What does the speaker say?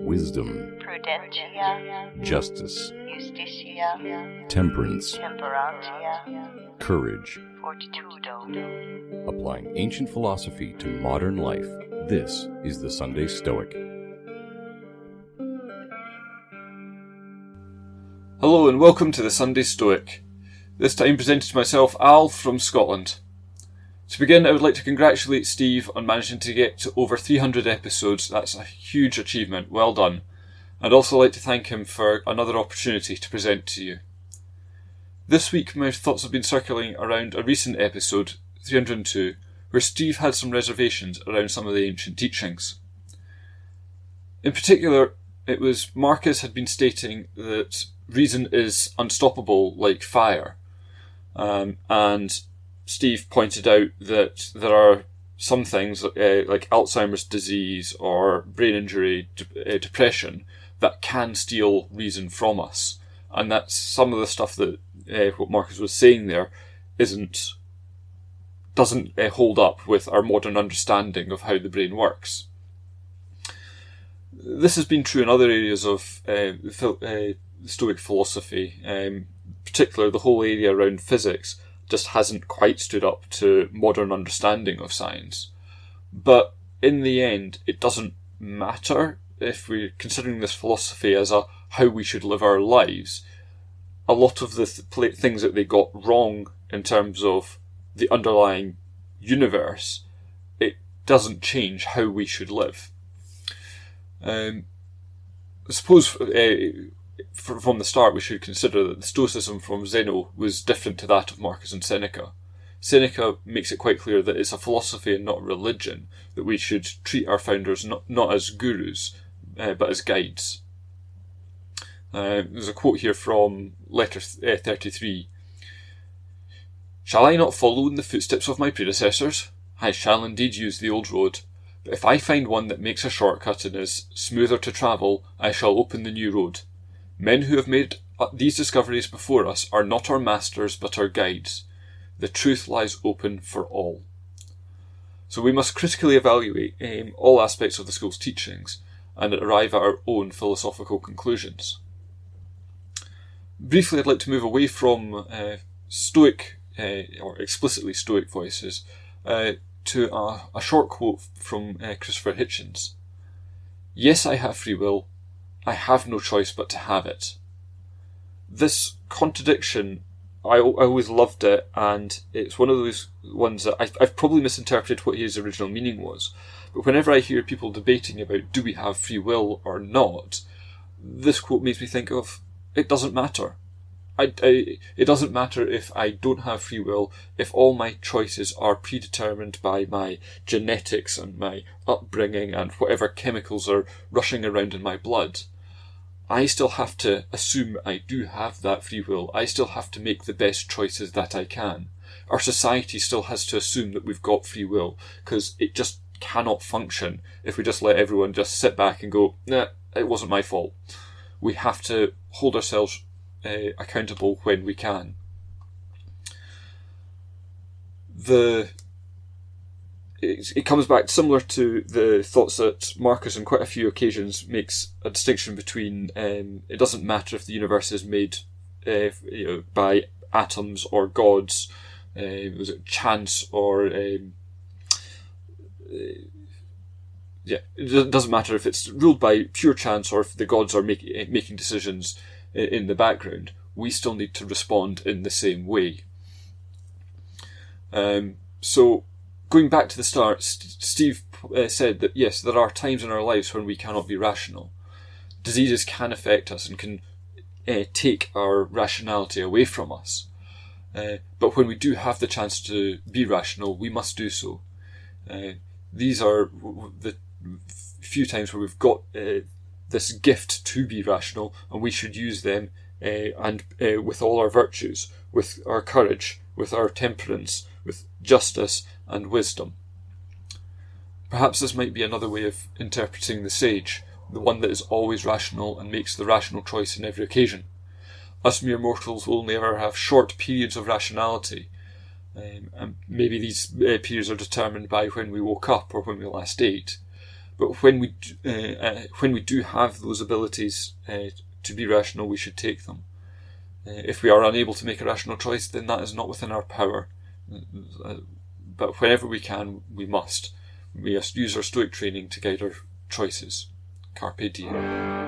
wisdom, prudentia, justice, justitia, temperance, temperantia, courage. fortitudo. Applying ancient philosophy to modern life, this is the Sunday Stoic. Hello and welcome to the Sunday Stoic. This time presented to myself, Al from Scotland. To begin, I would like to congratulate Steve on managing to get to over 300 episodes. That's a huge achievement, well done. I'd also like to thank him for another opportunity to present to you. This week my thoughts have been circling around a recent episode, 302, where Steve had some reservations around some of the ancient teachings. In particular, it was Marcus had been stating that reason is unstoppable like fire, and Steve pointed out that there are some things like Alzheimer's disease or brain injury, depression, that can steal reason from us. And that's some of the stuff that what Marcus was saying there doesn't hold up with our modern understanding of how the brain works. This has been true in other areas of Stoic philosophy. In particular, the whole area around physics just hasn't quite stood up to modern understanding of science. But in the end, it doesn't matter if we're considering this philosophy as how we should live our lives. A lot of the things that they got wrong in terms of the underlying universe, it doesn't change how we should live. I suppose from the start we should consider that the Stoicism from Zeno was different to that of Marcus and Seneca. Seneca makes it quite clear that it's a philosophy and not a religion, that we should treat our founders not as gurus, but as guides. There's a quote here from letter 33. "Shall I not follow in the footsteps of my predecessors? I shall indeed use the old road. But if I find one that makes a shortcut and is smoother to travel, I shall open the new road. Men who have made these discoveries before us are not our masters but our guides. The truth lies open for all." So we must critically evaluate all aspects of the school's teachings and arrive at our own philosophical conclusions. Briefly, I'd like to move away from Stoic, or explicitly Stoic voices, to a short quote from Christopher Hitchens. "Yes, I have free will. I have no choice but to have it." This contradiction, I always loved it, and it's one of those ones that I've probably misinterpreted what his original meaning was. But whenever I hear people debating about do we have free will or not, this quote makes me think of, it doesn't matter. It doesn't matter if I don't have free will, if all my choices are predetermined by my genetics and my upbringing and whatever chemicals are rushing around in my blood. I still have to assume I do have that free will. I still have to make the best choices that I can. Our society still has to assume that we've got free will, because it just cannot function if we just let everyone just sit back and go, nah, it wasn't my fault. We have to hold ourselves accountable when we can. It comes back similar to the thoughts that Marcus on quite a few occasions makes a distinction between it doesn't matter if the universe is made by atoms or gods, was it chance or it doesn't matter if it's ruled by pure chance or if the gods are making decisions in the background. We still need to respond in the same way. So going back to the start, Steve said that yes, there are times in our lives when we cannot be rational. Diseases can affect us and can take our rationality away from us. But when we do have the chance to be rational, we must do so. These are the few times where we've got this gift to be rational, and we should use them and with all our virtues, with our courage, with our temperance, with justice and wisdom. Perhaps this might be another way of interpreting the sage, the one that is always rational and makes the rational choice in every occasion. Us mere mortals will only ever have short periods of rationality, and maybe these periods are determined by when we woke up or when we last ate. But when we do have those abilities to be rational, we should take them. If we are unable to make a rational choice, then that is not within our power. But whenever we can, we must. We must use our Stoic training to guide our choices. Carpe diem.